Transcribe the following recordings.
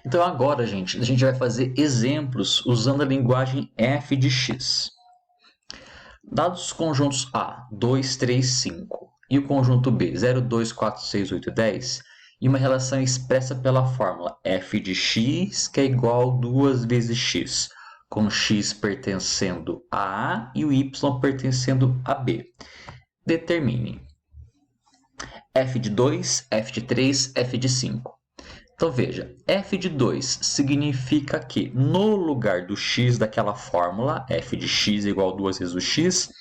Então agora, gente, a gente vai fazer exemplos usando a linguagem f de x. Dados os conjuntos A, 2, 3, 5 e o conjunto B, 0, 2, 4, 6, 8, 10, e uma relação expressa pela fórmula f de x, que é igual a 2 vezes x, com x pertencendo a A e o y pertencendo a B. Determine f de 2, f de 3, f de 5. Então veja, f de 2 significa que no lugar do x daquela fórmula, f de x igual a 2 vezes o x,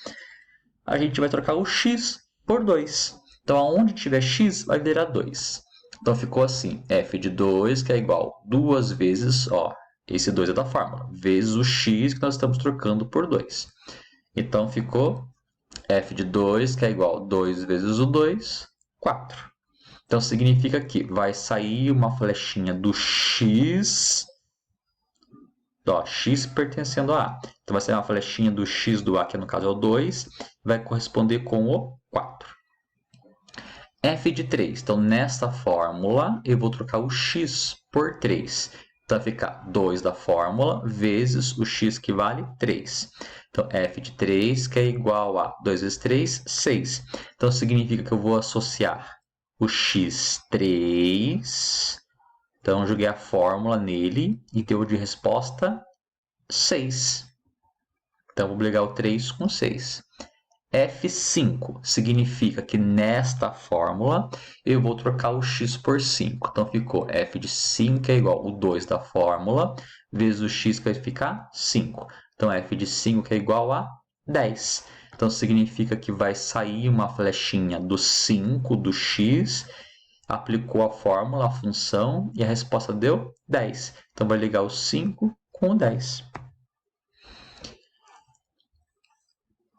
a gente vai trocar o x por 2. Então, aonde tiver x, vai virar 2. Então, ficou assim, f de 2, que é igual a 2 vezes, esse 2 é da fórmula, vezes o x que nós estamos trocando por 2. Então, ficou f de 2, que é igual a 2 vezes o 2, 4. Então, significa que vai sair uma flechinha do x, x pertencendo a A. Então, vai sair uma flechinha do x do A, que no caso é o 2, vai corresponder com o 4. f de 3. Então, nesta fórmula, eu vou trocar o x por 3. Então, vai ficar 2 da fórmula vezes o x que vale 3. Então, f de 3, que é igual a 2 vezes 3, 6. Então, significa que eu vou associar o x3, então joguei a fórmula nele e deu de resposta 6. Então vou ligar o 3 com 6. F5 significa que nesta fórmula eu vou trocar o x por 5. Então ficou f de 5 é igual ao 2 da fórmula vezes o x que vai ficar 5. Então f de 5 que é igual a 10. Então, significa que vai sair uma flechinha do 5 do x, aplicou a fórmula, a função, e a resposta deu 10. Então, vai ligar o 5 com o 10.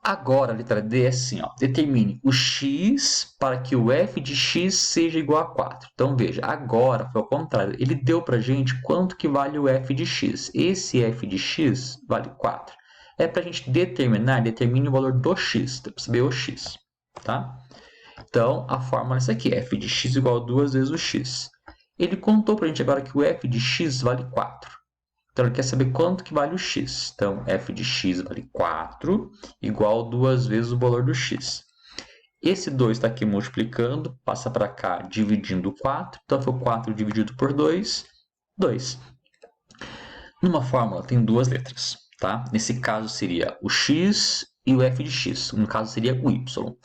Agora, a letra D é assim, determine o x para que o f de x seja igual a 4. Então, veja, agora foi ao contrário. Ele deu para a gente quanto que vale o f de x. Esse f de x vale 4. É para a gente determinar, determine o valor do x, para saber o x, tá? Então, a fórmula é essa aqui, f de x igual a 2 vezes o x. Ele contou para a gente agora que o f de x vale 4. Então, ele quer saber quanto que vale o x. Então, f de x vale 4, igual a 2 vezes o valor do x. Esse 2 está aqui multiplicando, passa para cá dividindo 4. Então, foi 4 dividido por 2, 2. Numa fórmula tem duas letras. Tá? Nesse caso seria o x e o f de x. No caso seria o y. O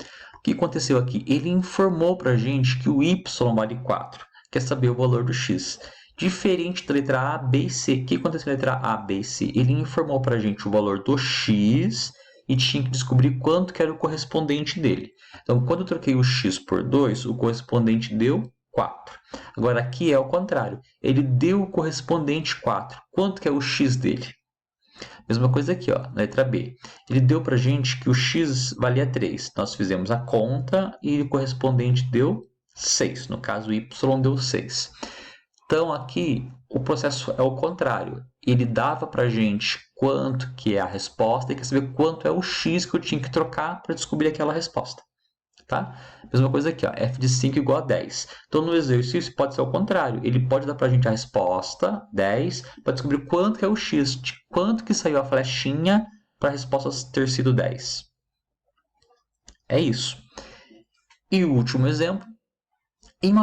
que aconteceu aqui? Ele informou para a gente que o y vale 4. Quer saber o valor do x. Diferente da letra A, B e C. O que aconteceu na letra A, B e C? Ele informou para a gente o valor do x e tinha que descobrir quanto que era o correspondente dele. Então, quando eu troquei o x por 2, o correspondente deu 4. Agora, aqui é o contrário. Ele deu o correspondente 4. Quanto que é o x dele? Mesma coisa aqui, na letra B. Ele deu para a gente que o x valia 3. Nós fizemos a conta e o correspondente deu 6. No caso, o y deu 6. Então, aqui, o processo é o contrário. Ele dava para a gente quanto que é a resposta e quer saber quanto é o x que eu tinha que trocar para descobrir aquela resposta. Tá? Mesma coisa aqui, f de 5 igual a 10. Então, no exercício, pode ser o contrário. Ele pode dar para a gente a resposta, 10, para descobrir quanto que é o x, de quanto que saiu a flechinha para a resposta ter sido 10. É isso. E o último exemplo. Em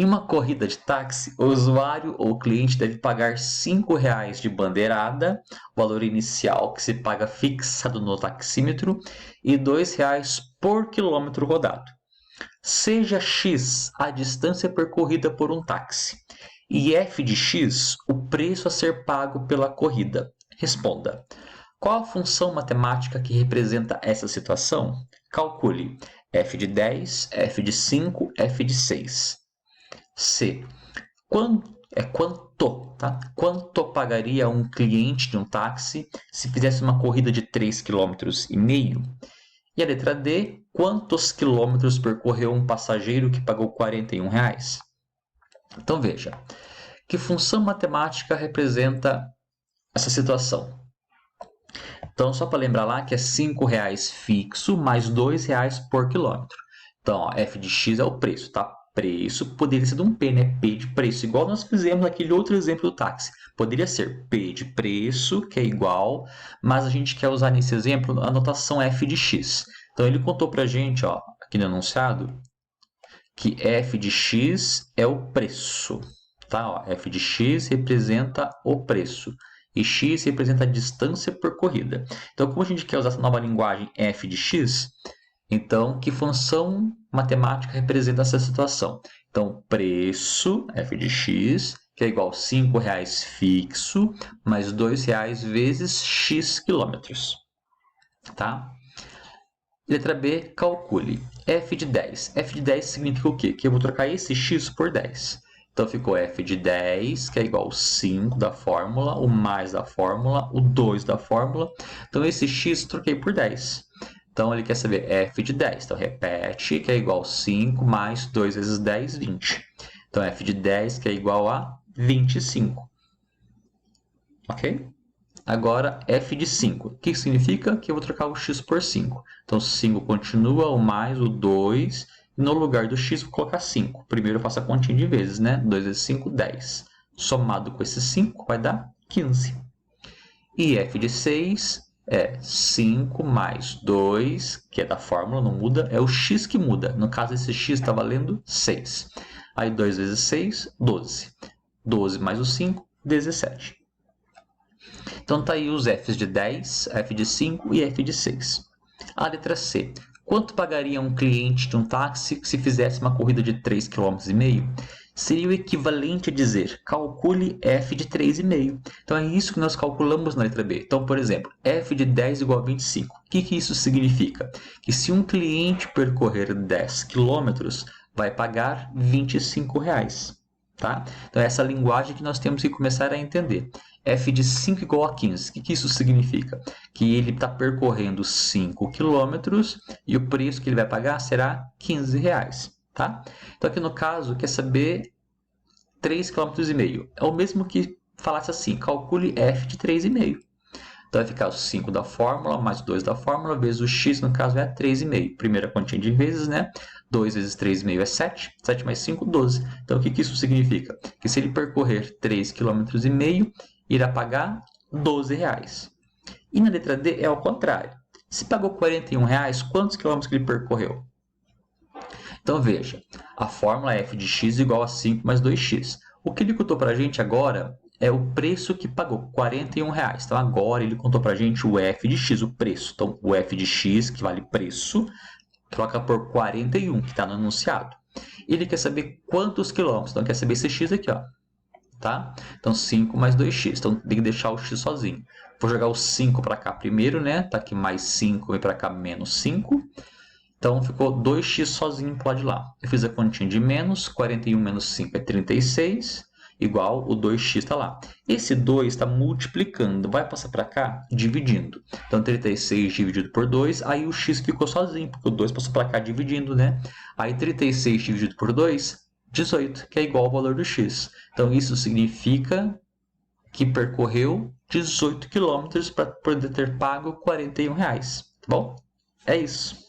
uma corrida de táxi, o usuário ou cliente deve pagar R$ 5,00 de bandeirada, valor inicial que se paga fixado no taxímetro, e R$ 2,00 por quilômetro rodado. Seja x a distância percorrida por um táxi e f de x o preço a ser pago pela corrida. Responda. Qual a função matemática que representa essa situação? Calcule f de 10, f de 5, f de 6. C. Quanto, tá? Quanto pagaria um cliente de um táxi se fizesse uma corrida de 3,5 km? E a letra D. Quantos quilômetros percorreu um passageiro que pagou R$ 41,00? Então veja, que função matemática representa essa situação? Então, só para lembrar lá que é R$ 5,00 fixo mais R$ 2,00 por quilômetro. Então, f de x é o preço, tá? preço, poderia ser de um P, né? P de preço, igual nós fizemos naquele outro exemplo do táxi. Poderia ser P de preço, que é igual, mas a gente quer usar nesse exemplo a notação F de X. Então ele contou pra gente, ó, aqui no enunciado, que F de X é o preço. Tá? Ó, F de X representa o preço. E X representa a distância percorrida. Então, como a gente quer usar essa nova linguagem F de X, então, que função matemática representa essa situação? Então, preço, F de X, que é igual a R$ 5 fixo, mais R$ 2 vezes X quilômetros. Tá? Letra B, calcule. F de 10. F de 10 significa o quê? Que eu vou trocar esse x por 10. Então, ficou F de 10, que é igual ao 5 da fórmula, o mais da fórmula, o 2 da fórmula. Então, esse x eu troquei por 10. Então, ele quer saber F de 10. Então, repete, que é igual a 5 mais 2 vezes 10, 20. Então, F de 10, que é igual a 25. Ok? Agora, F de 5. O que significa? Que eu vou trocar o x por 5. Então, 5 continua, o mais, o 2. No lugar do x, vou colocar 5. Primeiro eu faço a continha de vezes, né? 2 vezes 5, 10. Somado com esse 5, vai dar 15. E F de 6 é 5 mais 2, que é da fórmula, não muda. É o x que muda. No caso, esse x está valendo 6. Aí, 2 vezes 6, 12. 12 mais o 5, 17. Então, tá aí os Fs de 10, F de 5 e F de 6. A letra C. Quanto pagaria um cliente de um táxi se fizesse uma corrida de 3,5 km? Seria o equivalente a dizer, calcule F de 3,5. Então, é isso que nós calculamos na letra B. Então, por exemplo, F de 10 igual a 25. O que isso significa? Que se um cliente percorrer 10 km, vai pagar R$ 25. Tá? Então, é essa linguagem que nós temos que começar a entender. F de 5 igual a 15. O que isso significa? Que ele está percorrendo 5 km e o preço que ele vai pagar será R$ 15. Tá? Então, aqui no caso, quer saber 3,5 km. É o mesmo que falasse assim, calcule F de 3,5. Então, vai ficar o 5 da fórmula, mais o 2 da fórmula, vezes o x, no caso, é 3,5. Primeira continha de vezes, né? 2 vezes 3,5 é 7. 7 mais 5, 12. Então, o que isso significa? Que se ele percorrer 3,5 km, irá pagar R$ 12. E na letra D é ao contrário. Se pagou R$ 41, quantos quilômetros que ele percorreu? Então, veja. A fórmula F de x igual a 5 mais 2x. O que ele contou para a gente agora é o preço que pagou, R$ 41. Então, agora ele contou para a gente o F de x, o preço. Então, o F de x, que vale preço, troca por 41, que está no enunciado. Ele quer saber quantos quilômetros. Então, quer saber esse x aqui, ó. Tá? Então, 5 mais 2x. Então, tem que deixar o x sozinho. Vou jogar o 5 para cá primeiro, né? Tá aqui mais 5 e para cá menos 5. Então, ficou 2x sozinho para o lado de lá. Eu fiz a continha de menos. 41 menos 5 é 36. Igual o 2x está lá. Esse 2 está multiplicando. Vai passar para cá dividindo. Então, 36 dividido por 2. Aí o x ficou sozinho, porque o 2 passou para cá dividindo, né? Aí 36 dividido por 2, 18, que é igual ao valor do x. Então, isso significa que percorreu 18 km para poder ter pago R$ 41. Tá bom? É isso.